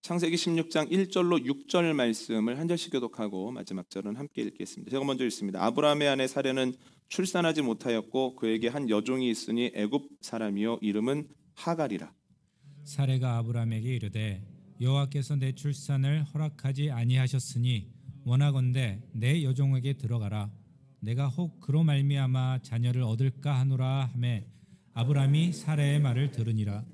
창세기 16장 1절로 6절 말씀을 한 절씩 교독하고 마지막 절은 함께 읽겠습니다. 제가 먼저 읽습니다. 아브라함의 아내 사레는 출산하지 못하였고 그에게 한 여종이 있으니 애굽 사람이요 이름은 하갈이라. 사레가 아브라함에게 이르되 여호와께서 내 출산을 허락하지 아니하셨으니 원하건대 내 여종에게 들어가라. 내가 혹 그로 말미암아 자녀를 얻을까 하노라 하매 아브라함이 사레의 말을 들으니라.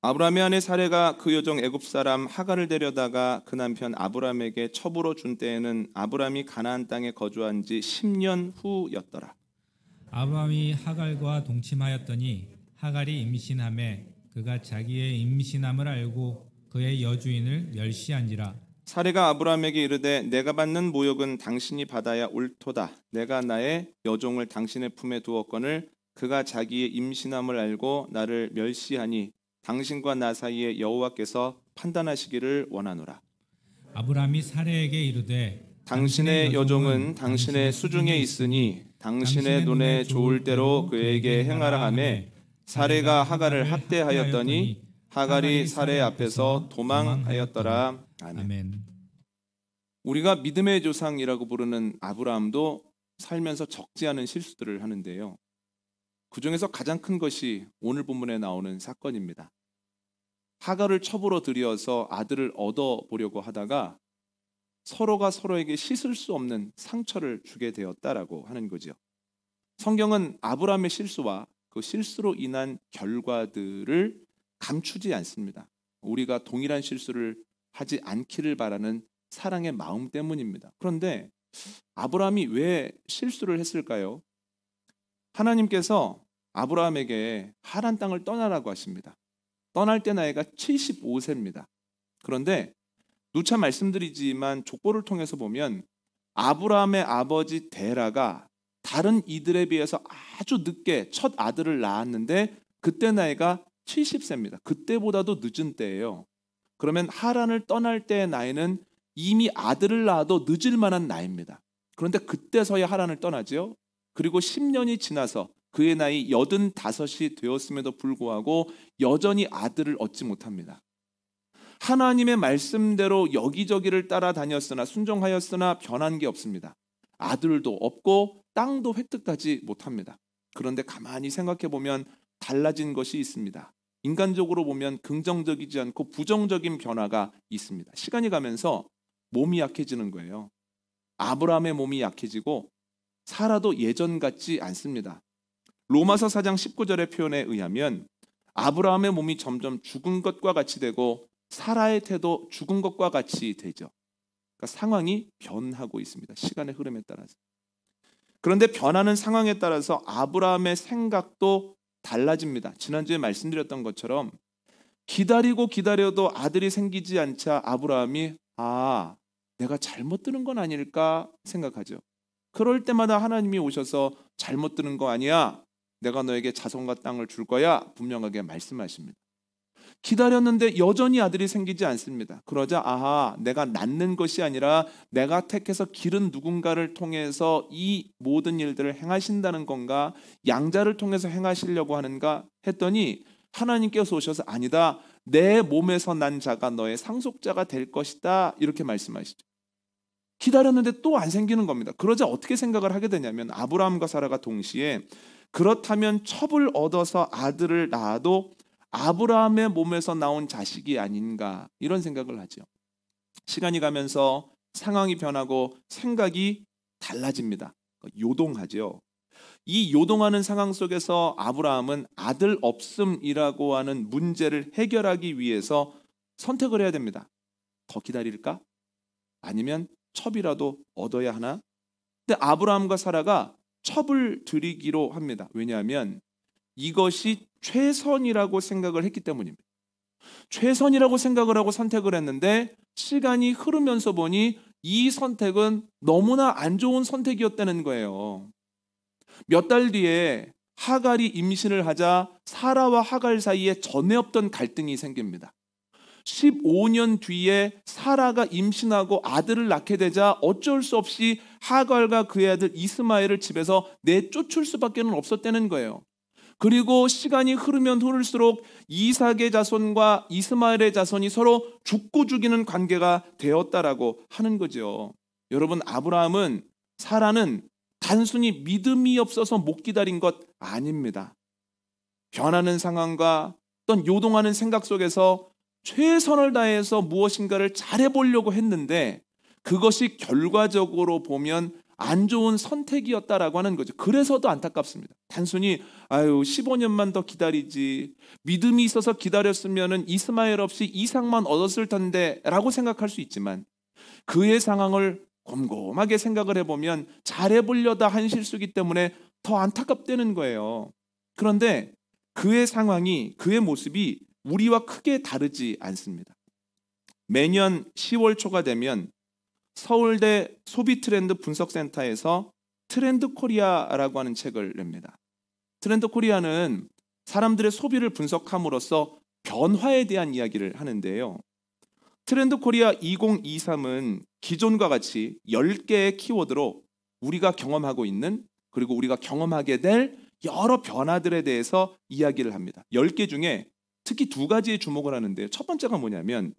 아브라함의 아내 사레가 그 여종 애굽 사람 하갈을 데려다가 그 남편 아브라함에게 첩으로 준 때에는 아브라함이 가나안 땅에 거주한 지 10년 후였더라. 아브라함이 하갈과 동침하였더니 하갈이 임신하매 그가 자기의 임신함을 알고 그의 여주인을 멸시한지라. 사레가 아브라함에게 이르되 내가 받는 모욕은 당신이 받아야 옳도다. 내가 나의 여종을 당신의 품에 두었거늘 그가 자기의 임신함을 알고 나를 멸시하니 당신과 나 사이에 여호와께서 판단하시기를 원하노라. 아브라함이 사레에게 이르되 당신의 여종은 당신의 수중에 있으니 당신의 눈에 좋을 대로 그에게 행하라 하매 사레가 하갈을 학대하였더니 하갈이 사레 앞에서 도망하였더라. 아멘. 우리가 믿음의 조상이라고 부르는 아브라함도 살면서 적지 않은 실수들을 하는데요. 그 중에서 가장 큰 것이 오늘 본문에 나오는 사건입니다. 하갈을 첩으로 들여서 아들을 얻어보려고 하다가 서로가 서로에게 씻을 수 없는 상처를 주게 되었다라고 하는 거죠. 성경은 아브라함의 실수와 그 실수로 인한 결과들을 감추지 않습니다. 우리가 동일한 실수를 하지 않기를 바라는 사랑의 마음 때문입니다. 그런데 아브라함이 왜 실수를 했을까요? 하나님께서 아브라함에게 하란 땅을 떠나라고 하십니다. 떠날 때 나이가 75세입니다. 그런데 누차 말씀드리지만 족보를 통해서 보면 아브라함의 아버지 데라가 다른 이들에 비해서 아주 늦게 첫 아들을 낳았는데 그때 나이가 70세입니다. 그때보다도 늦은 때예요. 그러면 하란을 떠날 때의 나이는 이미 아들을 낳아도 늦을 만한 나이입니다. 그런데 그때서야 하란을 떠나죠. 그리고 10년이 지나서 그의 나이 85이 되었음에도 불구하고 여전히 아들을 얻지 못합니다. 하나님의 말씀대로 여기저기를 따라다녔으나 순종하였으나 변한 게 없습니다. 아들도 없고 땅도 획득하지 못합니다. 그런데 가만히 생각해 보면 달라진 것이 있습니다. 인간적으로 보면 긍정적이지 않고 부정적인 변화가 있습니다. 시간이 가면서 몸이 약해지는 거예요. 아브라함의 몸이 약해지고 사라도 예전 같지 않습니다. 로마서 4장 19절의 표현에 의하면 아브라함의 몸이 점점 죽은 것과 같이 되고 사라의 태도 죽은 것과 같이 되죠. 그러니까 상황이 변하고 있습니다. 시간의 흐름에 따라서. 그런데 변하는 상황에 따라서 아브라함의 생각도 달라집니다. 지난주에 말씀드렸던 것처럼 기다리고 기다려도 아들이 생기지 않자 아브라함이 내가 잘못 들은 건 아닐까 생각하죠. 그럴 때마다 하나님이 오셔서 잘못 들은 거 아니야. 내가 너에게 자손과 땅을 줄 거야. 분명하게 말씀하십니다. 기다렸는데 여전히 아들이 생기지 않습니다. 그러자 내가 낳는 것이 아니라 내가 택해서 기른 누군가를 통해서 이 모든 일들을 행하신다는 건가? 양자를 통해서 행하시려고 하는가? 했더니 하나님께서 오셔서 아니다. 내 몸에서 난 자가 너의 상속자가 될 것이다. 이렇게 말씀하시죠. 기다렸는데 또 안 생기는 겁니다. 그러자 어떻게 생각을 하게 되냐면 아브라함과 사라가 동시에 그렇다면 첩을 얻어서 아들을 낳아도 아브라함의 몸에서 나온 자식이 아닌가 이런 생각을 하죠. 시간이 가면서 상황이 변하고 생각이 달라집니다. 요동하죠. 이 요동하는 상황 속에서 아브라함은 아들 없음이라고 하는 문제를 해결하기 위해서 선택을 해야 됩니다. 더 기다릴까? 아니면 첩이라도 얻어야 하나? 근데 아브라함과 사라가 첩을 드리기로 합니다. 왜냐하면 이것이 최선이라고 생각을 했기 때문입니다. 최선이라고 생각을 하고 선택을 했는데 시간이 흐르면서 보니 이 선택은 너무나 안 좋은 선택이었다는 거예요. 몇 달 뒤에 하갈이 임신을 하자 사라와 하갈 사이에 전에 없던 갈등이 생깁니다. 15년 뒤에 사라가 임신하고 아들을 낳게 되자 어쩔 수 없이 하갈과 그의 아들 이스마엘을 집에서 내쫓을 수밖에 없었다는 거예요. 그리고 시간이 흐르면 흐를수록 이삭의 자손과 이스마엘의 자손이 서로 죽고 죽이는 관계가 되었다라고 하는 거죠. 여러분, 아브라함은 사라는 단순히 믿음이 없어서 못 기다린 것 아닙니다. 변하는 상황과 어떤 요동하는 생각 속에서 최선을 다해서 무엇인가를 잘해보려고 했는데 그것이 결과적으로 보면 안 좋은 선택이었다라고 하는 거죠. 그래서 더 안타깝습니다. 단순히 15년만 더 기다리지, 믿음이 있어서 기다렸으면 이스마엘 없이 이삭만 얻었을 텐데 라고 생각할 수 있지만 그의 상황을 곰곰하게 생각을 해보면 잘해보려다 한 실수기 때문에 더 안타깝다는 거예요. 그런데 그의 상황이, 그의 모습이 우리와 크게 다르지 않습니다. 매년 10월 초가 되면 서울대 소비트렌드 분석센터에서 트렌드 코리아라고 하는 책을 냅니다. 트렌드 코리아는 사람들의 소비를 분석함으로써 변화에 대한 이야기를 하는데요. 트렌드 코리아 2023은 기존과 같이 10개의 키워드로 우리가 경험하고 있는, 그리고 우리가 경험하게 될 여러 변화들에 대해서 이야기를 합니다. 10개 중에 특히 2가지에 주목을 하는데요. 첫 번째가 뭐냐면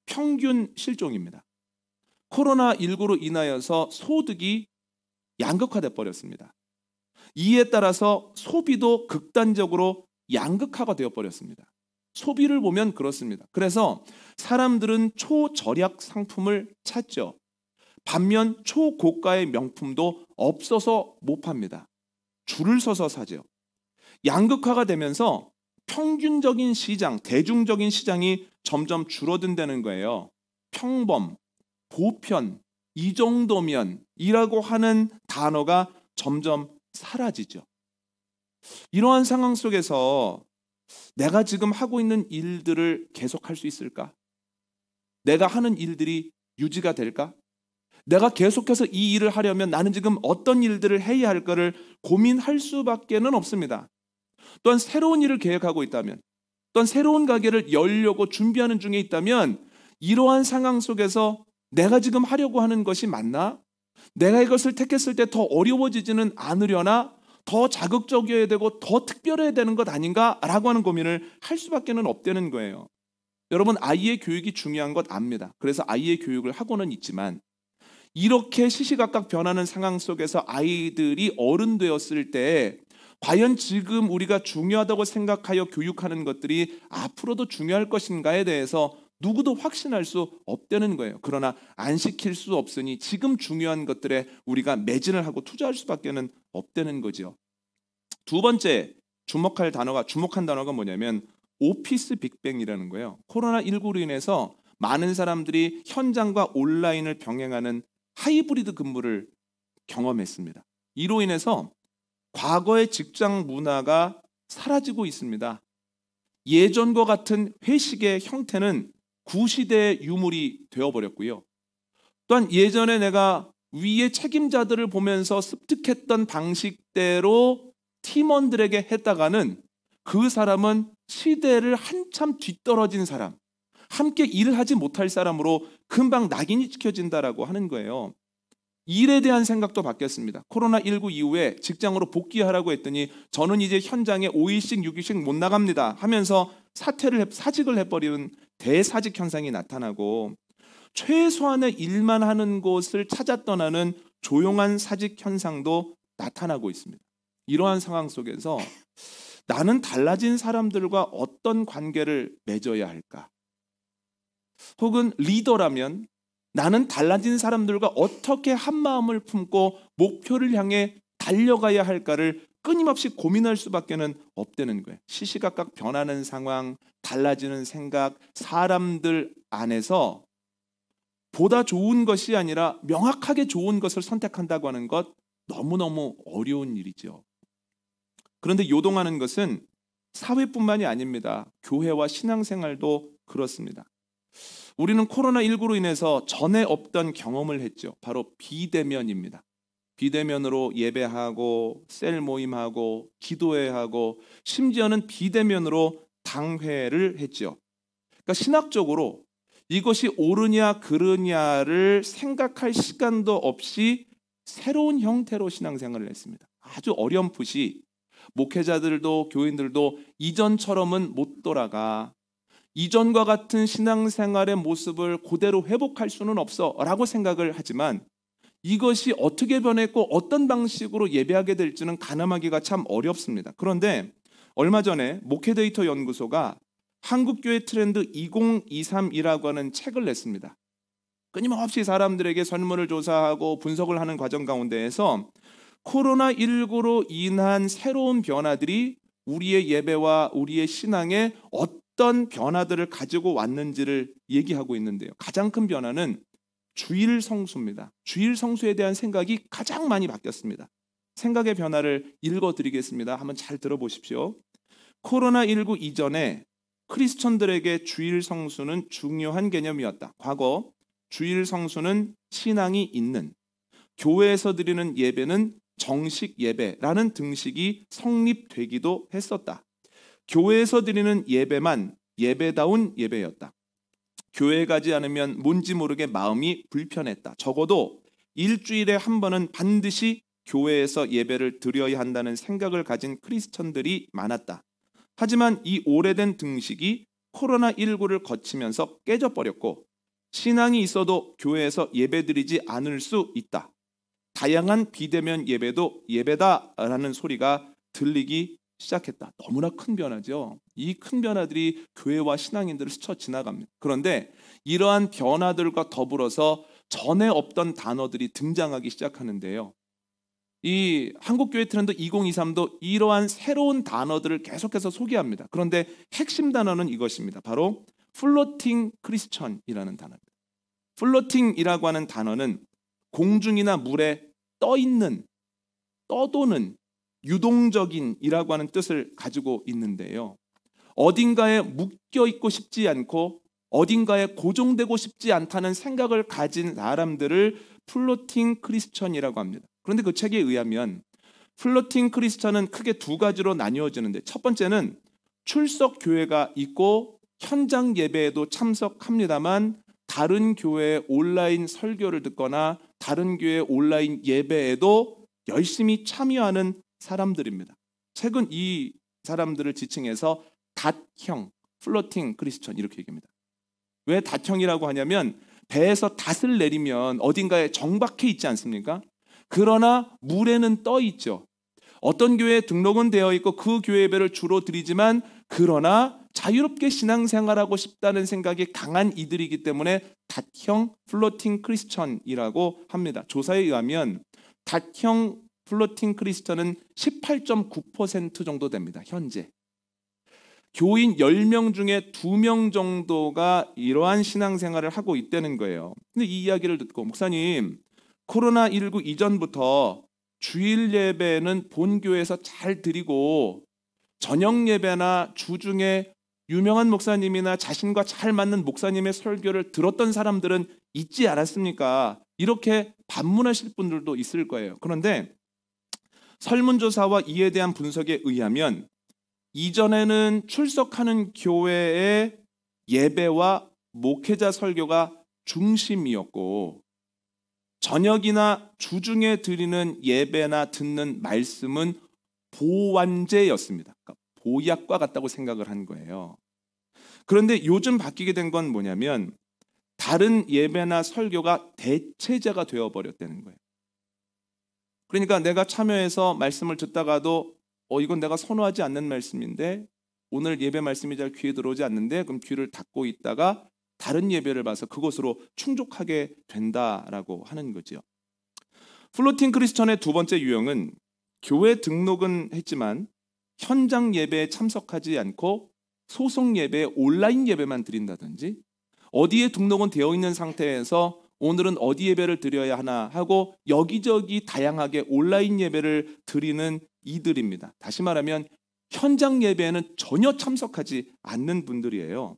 평균 실종입니다. 코로나19로 인하여서 소득이 양극화돼 버렸습니다. 이에 따라서 소비도 극단적으로 양극화가 되어 버렸습니다. 소비를 보면 그렇습니다. 그래서 사람들은 초절약 상품을 찾죠. 반면 초고가의 명품도 없어서 못 팝니다. 줄을 서서 사죠. 양극화가 되면서 평균적인 시장, 대중적인 시장이 점점 줄어든다는 거예요. 평범, 보편, 이 정도면 이라고 하는 단어가 점점 사라지죠. 이러한 상황 속에서 내가 지금 하고 있는 일들을 계속할 수 있을까? 내가 하는 일들이 유지가 될까? 내가 계속해서 이 일을 하려면 나는 지금 어떤 일들을 해야 할까를 고민할 수밖에는 없습니다. 또한 새로운 일을 계획하고 있다면, 또한 새로운 가게를 열려고 준비하는 중에 있다면 이러한 상황 속에서 내가 지금 하려고 하는 것이 맞나? 내가 이것을 택했을 때 더 어려워지지는 않으려나? 더 자극적이어야 되고 더 특별해야 되는 것 아닌가? 라고 하는 고민을 할 수밖에는 없다는 거예요. 여러분, 아이의 교육이 중요한 것 압니다. 그래서 아이의 교육을 하고는 있지만 이렇게 시시각각 변하는 상황 속에서 아이들이 어른 되었을 때 과연 지금 우리가 중요하다고 생각하여 교육하는 것들이 앞으로도 중요할 것인가에 대해서 누구도 확신할 수 없다는 거예요. 그러나 안 시킬 수 없으니 지금 중요한 것들에 우리가 매진을 하고 투자할 수밖에는 없다는 거죠. 두 번째 주목한 단어가 뭐냐면 오피스 빅뱅이라는 거예요. 코로나19로 인해서 많은 사람들이 현장과 온라인을 병행하는 하이브리드 근무를 경험했습니다. 이로 인해서 과거의 직장 문화가 사라지고 있습니다. 예전과 같은 회식의 형태는 구시대의 유물이 되어버렸고요. 또한 예전에 내가 위의 책임자들을 보면서 습득했던 방식대로 팀원들에게 했다가는 그 사람은 시대를 한참 뒤떨어진 사람, 함께 일을 하지 못할 사람으로 금방 낙인이 찍혀진다라고 하는 거예요. 일에 대한 생각도 바뀌었습니다. 코로나19 이후에 직장으로 복귀하라고 했더니 저는 이제 현장에 5일씩 6일씩 못 나갑니다 하면서 사직을 해버리는 대사직 현상이 나타나고 최소한의 일만 하는 곳을 찾아 떠나는 조용한 사직 현상도 나타나고 있습니다. 이러한 상황 속에서 나는 달라진 사람들과 어떤 관계를 맺어야 할까? 혹은 리더라면 나는 달라진 사람들과 어떻게 한마음을 품고 목표를 향해 달려가야 할까를 끊임없이 고민할 수밖에는 없다는 거예요. 시시각각 변하는 상황, 달라지는 생각, 사람들 안에서 보다 좋은 것이 아니라 명확하게 좋은 것을 선택한다고 하는 것 너무너무 어려운 일이죠. 그런데 요동하는 것은 사회뿐만이 아닙니다. 교회와 신앙생활도 그렇습니다. 우리는 코로나19로 인해서 전에 없던 경험을 했죠. 바로 비대면입니다. 비대면으로 예배하고 셀 모임하고 기도회하고 심지어는 비대면으로 당회를 했죠. 그러니까 신학적으로 이것이 옳으냐 그르냐를 생각할 시간도 없이 새로운 형태로 신앙생활을 했습니다. 아주 어렴풋이 목회자들도 교인들도 이전처럼은 못 돌아가. 이전과 같은 신앙생활의 모습을 그대로 회복할 수는 없어 라고 생각을 하지만 이것이 어떻게 변했고 어떤 방식으로 예배하게 될지는 가늠하기가 참 어렵습니다. 그런데 얼마 전에 목회데이터 연구소가 한국교회 트렌드 2023이라고 하는 책을 냈습니다. 끊임없이 사람들에게 설문을 조사하고 분석을 하는 과정 가운데에서 코로나19로 인한 새로운 변화들이 우리의 예배와 우리의 신앙에 어떤 변화들을 가지고 왔는지를 얘기하고 있는데요. 가장 큰 변화는 주일 성수입니다. 주일 성수에 대한 생각이 가장 많이 바뀌었습니다. 생각의 변화를 읽어드리겠습니다. 한번 잘 들어보십시오. 코로나19 이전에 크리스천들에게 주일 성수는 중요한 개념이었다. 과거 주일 성수는 신앙이 있는, 교회에서 드리는 예배는 정식 예배라는 등식이 성립되기도 했었다. 교회에서 드리는 예배만 예배다운 예배였다. 교회에 가지 않으면 뭔지 모르게 마음이 불편했다. 적어도 일주일에 한 번은 반드시 교회에서 예배를 드려야 한다는 생각을 가진 크리스천들이 많았다. 하지만 이 오래된 등식이 코로나19를 거치면서 깨져버렸고 신앙이 있어도 교회에서 예배드리지 않을 수 있다. 다양한 비대면 예배도 예배다라는 소리가 들리기 시작했다. 너무나 큰 변화죠. 이 큰 변화들이 교회와 신앙인들을 스쳐 지나갑니다. 그런데 이러한 변화들과 더불어서 전에 없던 단어들이 등장하기 시작하는데요. 이 한국교회 트렌드 2023도 이러한 새로운 단어들을 계속해서 소개합니다. 그런데 핵심 단어는 이것입니다. 바로 플로팅 크리스천이라는 단어입니다. 플로팅이라고 하는 단어는 공중이나 물에 떠있는, 떠도는, 유동적인이라고 하는 뜻을 가지고 있는데요. 어딘가에 묶여있고 싶지 않고 어딘가에 고정되고 싶지 않다는 생각을 가진 사람들을 플로팅 크리스천이라고 합니다. 그런데 그 책에 의하면 플로팅 크리스천은 크게 두 가지로 나뉘어지는데 첫 번째는 출석 교회가 있고 현장 예배에도 참석합니다만 다른 교회의 온라인 설교를 듣거나 다른 교회의 온라인 예배에도 열심히 참여하는 사람들입니다. 책은 이 사람들을 지칭해서 닷형, 플로팅 크리스천 이렇게 얘기합니다. 왜 닷형이라고 하냐면 배에서 닷을 내리면 어딘가에 정박해 있지 않습니까? 그러나 물에는 떠 있죠. 어떤 교회에 등록은 되어 있고 그 교회 예배를 주로 드리지만 그러나 자유롭게 신앙생활하고 싶다는 생각이 강한 이들이기 때문에 닷형 플로팅 크리스천이라고 합니다. 조사에 의하면 닷형 플로팅 크리스천은 18.9% 정도 됩니다. 현재. 교인 10명 중에 2명 정도가 이러한 신앙생활을 하고 있다는 거예요. 근데 이 이야기를 듣고 목사님, 코로나19 이전부터 주일 예배는 본교회에서 잘 드리고 저녁 예배나 주중에 유명한 목사님이나 자신과 잘 맞는 목사님의 설교를 들었던 사람들은 있지 않았습니까? 이렇게 반문하실 분들도 있을 거예요. 그런데 설문조사와 이에 대한 분석에 의하면 이전에는 출석하는 교회의 예배와 목회자 설교가 중심이었고 저녁이나 주중에 드리는 예배나 듣는 말씀은 보완제였습니다. 그러니까 보약과 같다고 생각을 한 거예요. 그런데 요즘 바뀌게 된 건 뭐냐면 다른 예배나 설교가 대체제가 되어버렸다는 거예요. 그러니까 내가 참여해서 말씀을 듣다가도 이건 내가 선호하지 않는 말씀인데 오늘 예배 말씀이 잘 귀에 들어오지 않는데 그럼 귀를 닫고 있다가 다른 예배를 봐서 그것으로 충족하게 된다라고 하는 거죠. 플로팅 크리스천의 두 번째 유형은 교회 등록은 했지만 현장 예배에 참석하지 않고 소속 예배, 온라인 예배만 드린다든지 어디에 등록은 되어 있는 상태에서 오늘은 어디 예배를 드려야 하나 하고 여기저기 다양하게 온라인 예배를 드리는 이들입니다. 다시 말하면 현장 예배에는 전혀 참석하지 않는 분들이에요.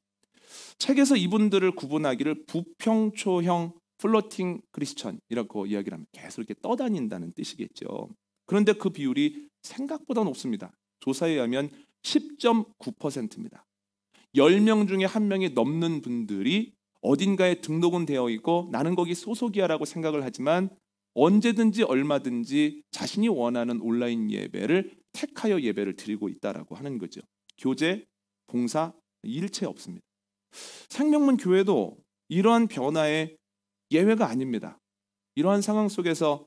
책에서 이분들을 구분하기를 부평초형 플로팅 크리스천이라고 이야기를 합니다. 계속 이렇게 떠다닌다는 뜻이겠죠. 그런데 그 비율이 생각보다 높습니다. 조사에 의하면 10.9%입니다. 10명 중에 1명이 넘는 분들이 어딘가에 등록은 되어 있고 나는 거기 소속이야라고 생각을 하지만 언제든지 얼마든지 자신이 원하는 온라인 예배를 택하여 예배를 드리고 있다라고 하는 거죠. 교제, 봉사, 일체 없습니다. 생명문 교회도 이러한 변화의 예외가 아닙니다. 이러한 상황 속에서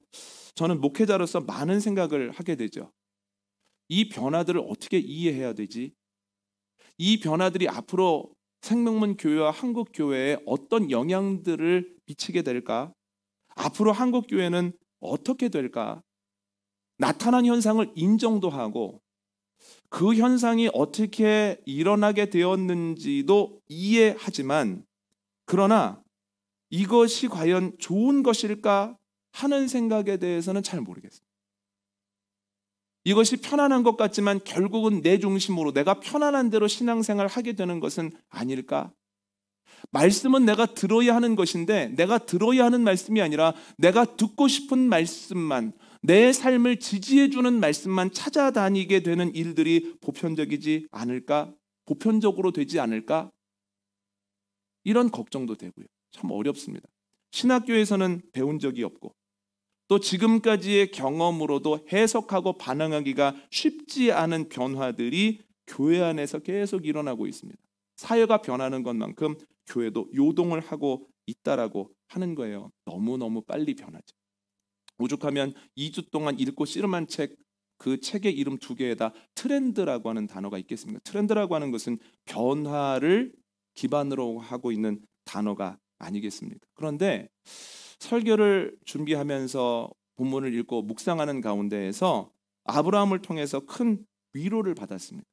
저는 목회자로서 많은 생각을 하게 되죠. 이 변화들을 어떻게 이해해야 되지? 이 변화들이 앞으로 생명문 교회와 한국 교회에 어떤 영향들을 미치게 될까? 앞으로 한국 교회는 어떻게 될까? 나타난 현상을 인정도 하고 그 현상이 어떻게 일어나게 되었는지도 이해하지만, 그러나 이것이 과연 좋은 것일까 하는 생각에 대해서는 잘 모르겠습니다. 이것이 편안한 것 같지만 결국은 내 중심으로 내가 편안한 대로 신앙생활을 하게 되는 것은 아닐까? 말씀은 내가 들어야 하는 것인데 내가 들어야 하는 말씀이 아니라 내가 듣고 싶은 말씀만, 내 삶을 지지해주는 말씀만 찾아다니게 되는 일들이 보편적이지 않을까? 보편적으로 되지 않을까? 이런 걱정도 되고요. 참 어렵습니다. 신학교에서는 배운 적이 없고 또 지금까지의 경험으로도 해석하고 반응하기가 쉽지 않은 변화들이 교회 안에서 계속 일어나고 있습니다. 사회가 변하는 것만큼 교회도 요동을 하고 있다라고 하는 거예요. 너무너무 빨리 변하죠. 오죽하면 2주 동안 읽고 씨름한 책, 그 책의 이름 2개에다 트렌드라고 하는 단어가 있겠습니까? 트렌드라고 하는 것은 변화를 기반으로 하고 있는 단어가 아니겠습니까? 그런데 설교를 준비하면서 본문을 읽고 묵상하는 가운데에서 아브라함을 통해서 큰 위로를 받았습니다.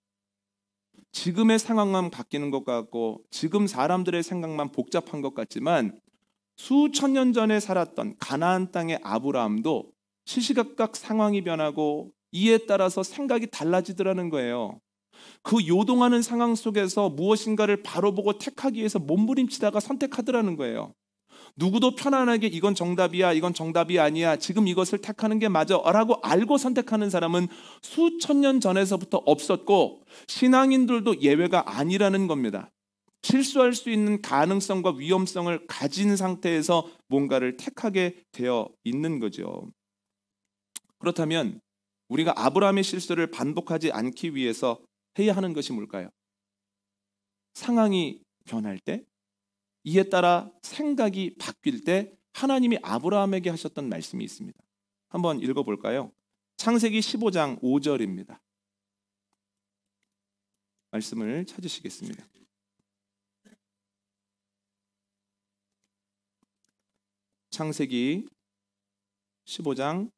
지금의 상황만 바뀌는 것 같고 지금 사람들의 생각만 복잡한 것 같지만 수천 년 전에 살았던 가나안 땅의 아브라함도 시시각각 상황이 변하고 이에 따라서 생각이 달라지더라는 거예요. 그 요동하는 상황 속에서 무엇인가를 바로 보고 택하기 위해서 몸부림치다가 선택하더라는 거예요. 누구도 편안하게 이건 정답이야, 이건 정답이 아니야, 지금 이것을 택하는 게 맞아 라고 알고 선택하는 사람은 수천 년 전에서부터 없었고 신앙인들도 예외가 아니라는 겁니다. 실수할 수 있는 가능성과 위험성을 가진 상태에서 뭔가를 택하게 되어 있는 거죠. 그렇다면 우리가 아브라함의 실수를 반복하지 않기 위해서 해야 하는 것이 뭘까요? 상황이 변할 때, 이에 따라 생각이 바뀔 때 하나님이 아브라함에게 하셨던 말씀이 있습니다. 한번 읽어볼까요? 창세기 15장 5절입니다. 말씀을 찾으시겠습니다. 창세기 15장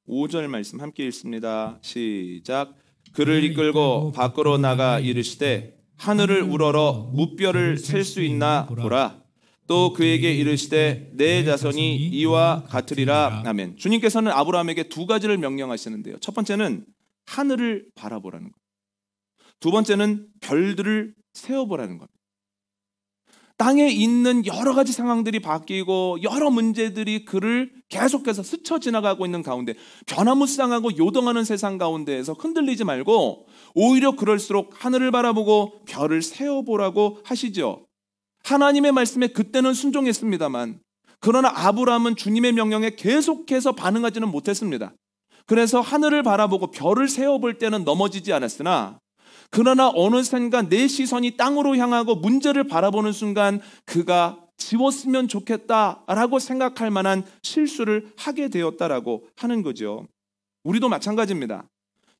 5절 말씀 함께 읽습니다. 시작. 그를 이끌고 밖으로 나가 이르시되 하늘을 우러러 무뼈를 셀 수 있나 보라. 또 그에게 이르시되 내 자손이 이와 같으리라. 아멘. 주님께서는 아브라함에게 2가지를 명령하시는데요. 첫 번째는 하늘을 바라보라는 것. 두 번째는 별들을 세어보라는 겁니다. 땅에 있는 여러 가지 상황들이 바뀌고 여러 문제들이 그를 계속해서 스쳐 지나가고 있는 가운데 변화무쌍하고 요동하는 세상 가운데에서 흔들리지 말고 오히려 그럴수록 하늘을 바라보고 별을 세어보라고 하시죠. 하나님의 말씀에 그때는 순종했습니다만 그러나 아브라함은 주님의 명령에 계속해서 반응하지는 못했습니다. 그래서 하늘을 바라보고 별을 세어볼 때는 넘어지지 않았으나 그러나 어느샌가 내 시선이 땅으로 향하고 문제를 바라보는 순간 그가 지웠으면 좋겠다라고 생각할 만한 실수를 하게 되었다라고 하는 거죠. 우리도 마찬가지입니다.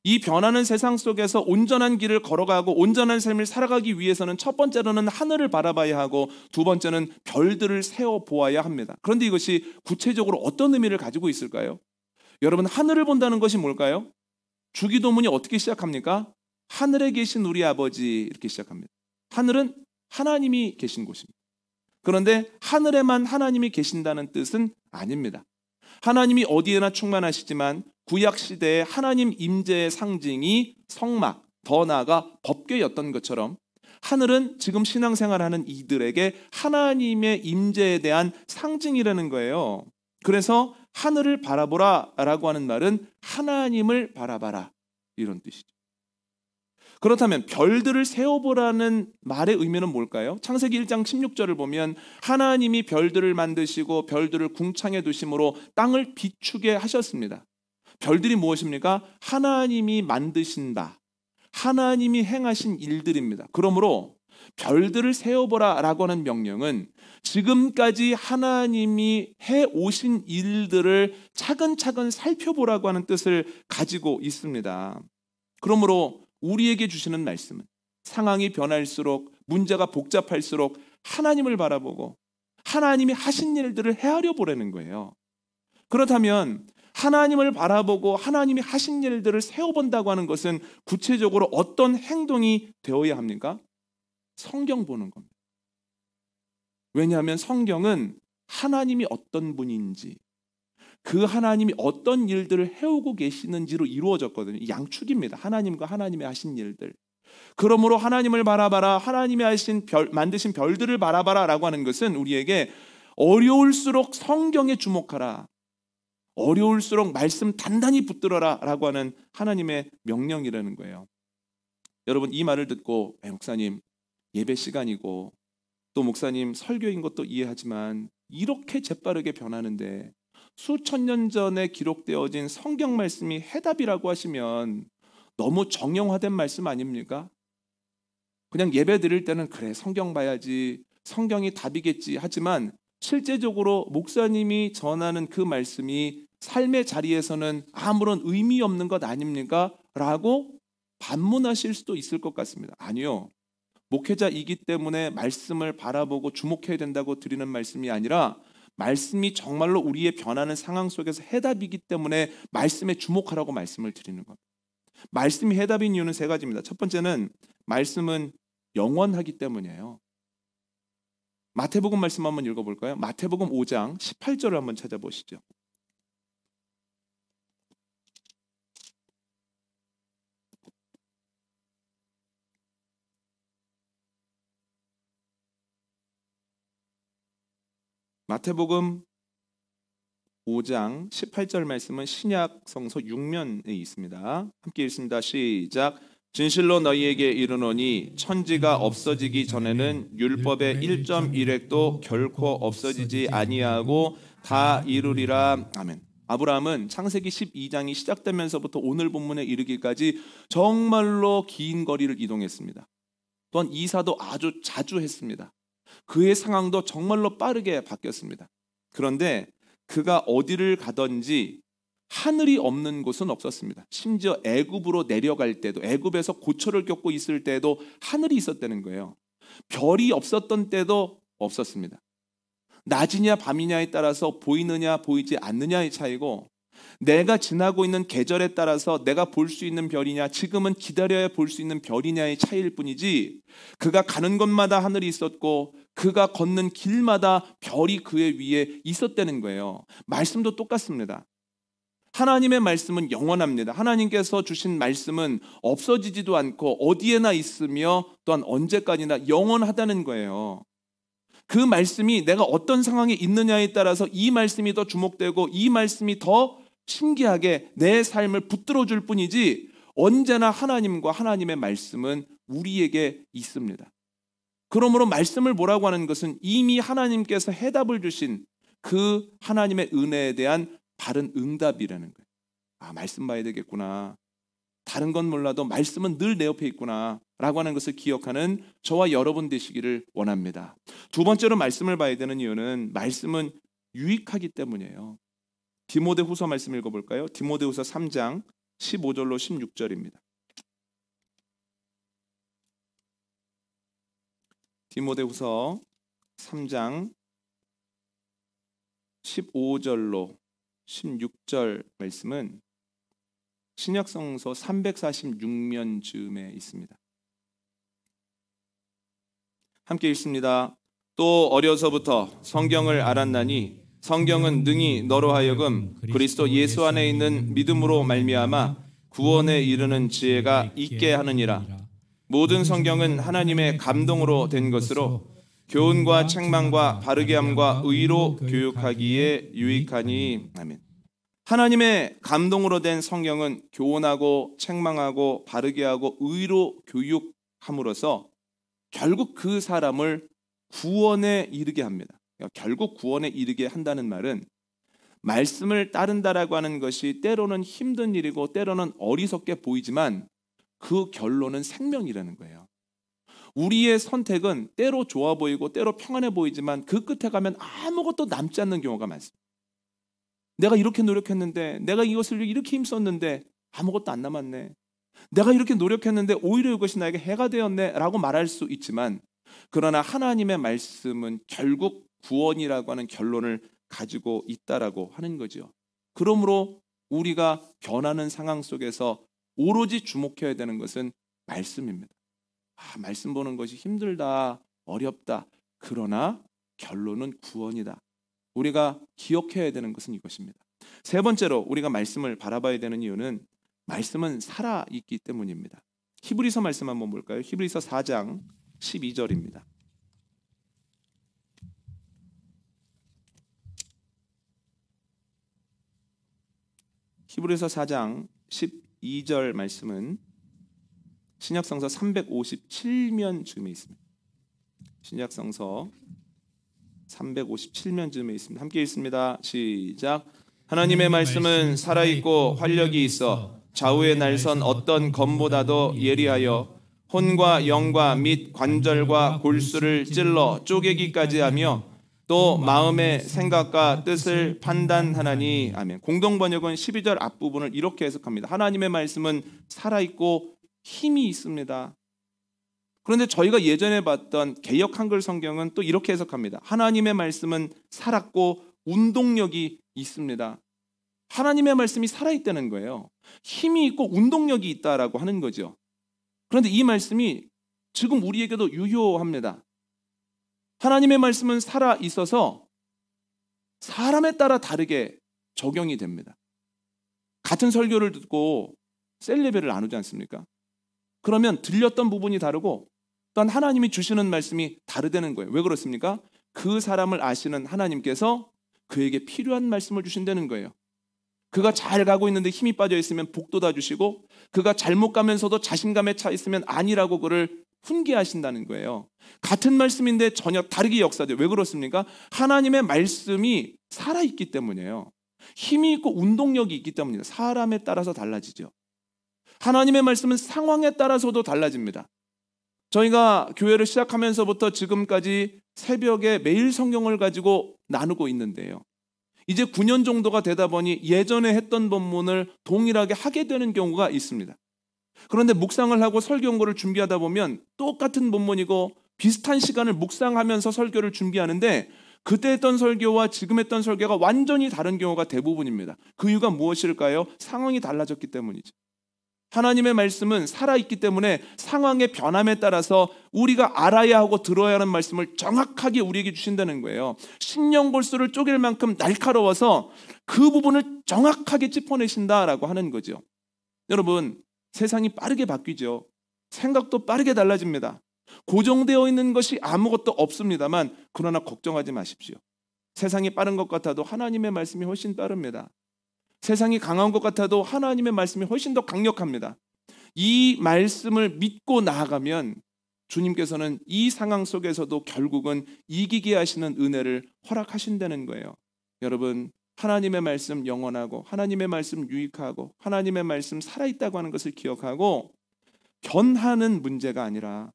이 변하는 세상 속에서 온전한 길을 걸어가고 온전한 삶을 살아가기 위해서는 첫 번째로는 하늘을 바라봐야 하고 두 번째는 별들을 세어보아야 합니다. 그런데 이것이 구체적으로 어떤 의미를 가지고 있을까요? 여러분, 하늘을 본다는 것이 뭘까요? 주기도문이 어떻게 시작합니까? 하늘에 계신 우리 아버지 이렇게 시작합니다. 하늘은 하나님이 계신 곳입니다. 그런데 하늘에만 하나님이 계신다는 뜻은 아닙니다. 하나님이 어디에나 충만하시지만 구약시대에 하나님 임재의 상징이 성막, 더 나아가 법궤였던 것처럼 하늘은 지금 신앙생활하는 이들에게 하나님의 임재에 대한 상징이라는 거예요. 그래서 하늘을 바라보라 라고 하는 말은 하나님을 바라봐라 이런 뜻이죠. 그렇다면 별들을 세어보라는 말의 의미는 뭘까요? 창세기 1장 16절을 보면 하나님이 별들을 만드시고 별들을 궁창에 두심으로 땅을 비추게 하셨습니다. 별들이 무엇입니까? 하나님이 만드신 바, 하나님이 행하신 일들입니다. 그러므로 별들을 세어보라 라고 하는 명령은 지금까지 하나님이 해오신 일들을 차근차근 살펴보라고 하는 뜻을 가지고 있습니다. 그러므로 우리에게 주시는 말씀은 상황이 변할수록, 문제가 복잡할수록 하나님을 바라보고 하나님이 하신 일들을 헤아려 보라는 거예요. 그렇다면 하나님을 바라보고 하나님이 하신 일들을 세워본다고 하는 것은 구체적으로 어떤 행동이 되어야 합니까? 성경 보는 겁니다. 왜냐하면 성경은 하나님이 어떤 분인지, 그 하나님이 어떤 일들을 해오고 계시는지로 이루어졌거든요. 양축입니다. 하나님과 하나님이 하신 일들. 그러므로 하나님을 바라봐라, 하나님이 만드신 별들을 바라봐라 라고 하는 것은 우리에게 어려울수록 성경에 주목하라, 어려울수록 말씀 단단히 붙들어라 라고 하는 하나님의 명령이라는 거예요. 여러분, 이 말을 듣고 목사님 예배 시간이고 또 목사님 설교인 것도 이해하지만 이렇게 재빠르게 변하는데 수천 년 전에 기록되어진 성경 말씀이 해답이라고 하시면 너무 정형화된 말씀 아닙니까? 그냥 예배 드릴 때는 그래 성경 봐야지, 성경이 답이겠지 하지만 실제적으로 목사님이 전하는 그 말씀이 삶의 자리에서는 아무런 의미 없는 것 아닙니까? 라고 반문하실 수도 있을 것 같습니다. 아니요. 목회자이기 때문에 말씀을 바라보고 주목해야 된다고 드리는 말씀이 아니라 말씀이 정말로 우리의 변하는 상황 속에서 해답이기 때문에 말씀에 주목하라고 말씀을 드리는 겁니다. 말씀이 해답인 이유는 세 가지입니다. 첫 번째는 말씀은 영원하기 때문이에요. 마태복음 말씀 한번 읽어볼까요? 마태복음 5장 18절을 한번 찾아보시죠. 마태복음 5장 18절 말씀은 신약 성서 6면에 있습니다. 함께 읽습니다. 시작. 진실로 너희에게 이르노니 천지가 없어지기 전에는 율법의 1.1획도 결코 없어지지 아니하고 다 이루리라. 아멘. 아브라함은 창세기 12장이 시작되면서부터 오늘 본문에 이르기까지 정말로 긴 거리를 이동했습니다. 또한 이사도 아주 자주 했습니다. 그의 상황도 정말로 빠르게 바뀌었습니다. 그런데 그가 어디를 가든지 하늘이 없는 곳은 없었습니다. 심지어 애굽으로 내려갈 때도, 애굽에서 고초를 겪고 있을 때도 하늘이 있었다는 거예요. 별이 없었던 때도 없었습니다. 낮이냐 밤이냐에 따라서 보이느냐 보이지 않느냐의 차이고, 내가 지나고 있는 계절에 따라서 내가 볼 수 있는 별이냐, 지금은 기다려야 볼 수 있는 별이냐의 차이일 뿐이지, 그가 가는 곳마다 하늘이 있었고 그가 걷는 길마다 별이 그의 위에 있었다는 거예요. 말씀도 똑같습니다. 하나님의 말씀은 영원합니다. 하나님께서 주신 말씀은 없어지지도 않고 어디에나 있으며 또한 언제까지나 영원하다는 거예요. 그 말씀이 내가 어떤 상황에 있느냐에 따라서 이 말씀이 더 주목되고 이 말씀이 더 신기하게 내 삶을 붙들어 줄 뿐이지, 언제나 하나님과 하나님의 말씀은 우리에게 있습니다. 그러므로 말씀을 보라고 하는 것은 이미 하나님께서 해답을 주신 그 하나님의 은혜에 대한 바른 응답이라는 거예요. 아, 말씀 봐야 되겠구나. 다른 건 몰라도 말씀은 늘 내 옆에 있구나 라고 하는 것을 기억하는 저와 여러분 되시기를 원합니다. 두 번째로 말씀을 봐야 되는 이유는 말씀은 유익하기 때문이에요. 디모데후서 말씀 읽어볼까요? 디모데후서 3장 15절로 16절입니다. 디모데후서 3장 15절로 16절 말씀은 신약성서 346면 즈음에 있습니다. 함께 읽습니다. 또 어려서부터 성경을 알았나니 성경은 능히 너로 하여금 그리스도 예수 안에 있는 믿음으로 말미암아 구원에 이르는 지혜가 있게 하느니라. 모든 성경은 하나님의 감동으로 된 것으로 교훈과 책망과 바르게 함과 의로 교육하기에 유익하니. 아멘. 하나님의 감동으로 된 성경은 교훈하고 책망하고 바르게 하고 의로 교육함으로써 결국 그 사람을 구원에 이르게 합니다. 결국 구원에 이르게 한다는 말은 말씀을 따른다라고 하는 것이 때로는 힘든 일이고 때로는 어리석게 보이지만 그 결론은 생명이라는 거예요. 우리의 선택은 때로 좋아 보이고 때로 평안해 보이지만 그 끝에 가면 아무것도 남지 않는 경우가 많습니다. 내가 이렇게 노력했는데, 내가 이것을 이렇게 힘썼는데 아무것도 안 남았네. 내가 이렇게 노력했는데 오히려 이것이 나에게 해가 되었네 라고 말할 수 있지만, 그러나 하나님의 말씀은 결국 구원이라고 하는 결론을 가지고 있다라고 하는 거죠. 그러므로 우리가 변하는 상황 속에서 오로지 주목해야 되는 것은 말씀입니다. 말씀 보는 것이 힘들다, 어렵다. 그러나 결론은 구원이다. 우리가 기억해야 되는 것은 이것입니다. 세 번째로 우리가 말씀을 바라봐야 되는 이유는 말씀은 살아있기 때문입니다. 히브리서 말씀 한번 볼까요? 히브리서 4장 12절입니다. 히브리서 4장 12절 말씀은 신약성서 357면 즈음에 있습니다. 신약성서 357면 즈음에 있습니다. 함께 읽습니다. 시작. 하나님의 말씀은 살아있고 활력이 있어 좌우의 날선 어떤 검보다도 예리하여 혼과 영과 및 관절과 골수를 찔러 쪼개기까지 하며 또 마음의 생각과 뜻을 판단하나니. 아멘. 공동번역은 12절 앞부분을 이렇게 해석합니다. 하나님의 말씀은 살아있고 힘이 있습니다. 그런데 저희가 예전에 봤던 개역 한글 성경은 또 이렇게 해석합니다. 하나님의 말씀은 살았고 운동력이 있습니다. 하나님의 말씀이 살아있다는 거예요. 힘이 있고 운동력이 있다라고 하는 거죠. 그런데 이 말씀이 지금 우리에게도 유효합니다. 하나님의 말씀은 살아있어서 사람에 따라 다르게 적용이 됩니다. 같은 설교를 듣고 셀레베를 나누지 않습니까? 그러면 들렸던 부분이 다르고 또한 하나님이 주시는 말씀이 다르다는 거예요. 왜 그렇습니까? 그 사람을 아시는 하나님께서 그에게 필요한 말씀을 주신다는 거예요. 그가 잘 가고 있는데 힘이 빠져 있으면 복돋아 주시고, 그가 잘못 가면서도 자신감에 차 있으면 아니라고 그를 훈계하신다는 거예요. 같은 말씀인데 전혀 다르게 역사돼요. 왜 그렇습니까? 하나님의 말씀이 살아있기 때문이에요. 힘이 있고 운동력이 있기 때문입니다. 사람에 따라서 달라지죠. 하나님의 말씀은 상황에 따라서도 달라집니다. 저희가 교회를 시작하면서부터 지금까지 새벽에 매일 성경을 가지고 나누고 있는데요. 이제 9년 정도가 되다 보니 예전에 했던 본문을 동일하게 하게 되는 경우가 있습니다. 그런데 묵상을 하고 설교 연구를 준비하다 보면 똑같은 본문이고 비슷한 시간을 묵상하면서 설교를 준비하는데 그때 했던 설교와 지금 했던 설교가 완전히 다른 경우가 대부분입니다. 그 이유가 무엇일까요? 상황이 달라졌기 때문이죠. 하나님의 말씀은 살아있기 때문에 상황의 변함에 따라서 우리가 알아야 하고 들어야 하는 말씀을 정확하게 우리에게 주신다는 거예요. 신령골수를 쪼갤 만큼 날카로워서 그 부분을 정확하게 짚어내신다라고 하는 거죠. 여러분, 세상이 빠르게 바뀌죠. 생각도 빠르게 달라집니다. 고정되어 있는 것이 아무것도 없습니다만, 그러나 걱정하지 마십시오. 세상이 빠른 것 같아도 하나님의 말씀이 훨씬 빠릅니다. 세상이 강한 것 같아도 하나님의 말씀이 훨씬 더 강력합니다. 이 말씀을 믿고 나아가면 주님께서는 이 상황 속에서도 결국은 이기게 하시는 은혜를 허락하신다는 거예요. 여러분, 하나님의 말씀 영원하고 하나님의 말씀 유익하고 하나님의 말씀 살아있다고 하는 것을 기억하고, 변하는 문제가 아니라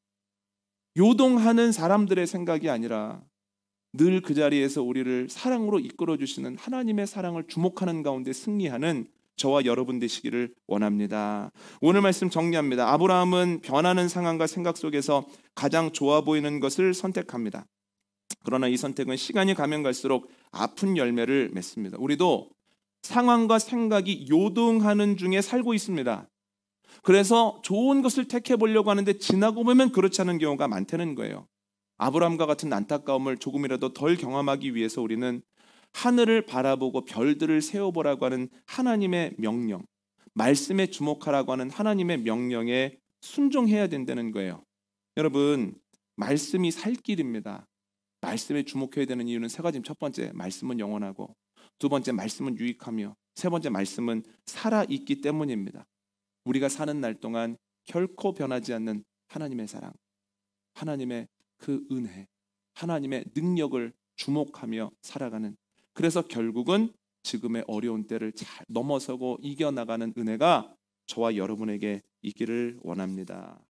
요동하는 사람들의 생각이 아니라 늘 그 자리에서 우리를 사랑으로 이끌어 주시는 하나님의 사랑을 주목하는 가운데 승리하는 저와 여러분 되시기를 원합니다. 오늘 말씀 정리합니다. 아브라함은 변하는 상황과 생각 속에서 가장 좋아 보이는 것을 선택합니다. 그러나 이 선택은 시간이 가면 갈수록 아픈 열매를 맺습니다. 우리도 상황과 생각이 요동하는 중에 살고 있습니다. 그래서 좋은 것을 택해 보려고 하는데 지나고 보면 그렇지 않은 경우가 많다는 거예요. 아브라함과 같은 안타까움을 조금이라도 덜 경험하기 위해서 우리는 하늘을 바라보고 별들을 세워보라고 하는 하나님의 명령, 말씀에 주목하라고 하는 하나님의 명령에 순종해야 된다는 거예요. 여러분, 말씀이 살 길입니다. 말씀에 주목해야 되는 이유는 세 가지. 첫 번째, 말씀은 영원하고, 두 번째, 말씀은 유익하며, 세 번째, 말씀은 살아있기 때문입니다. 우리가 사는 날 동안 결코 변하지 않는 하나님의 사랑, 하나님의 그 은혜, 하나님의 능력을 주목하며 살아가는, 그래서 결국은 지금의 어려운 때를 잘 넘어서고 이겨나가는 은혜가 저와 여러분에게 있기를 원합니다.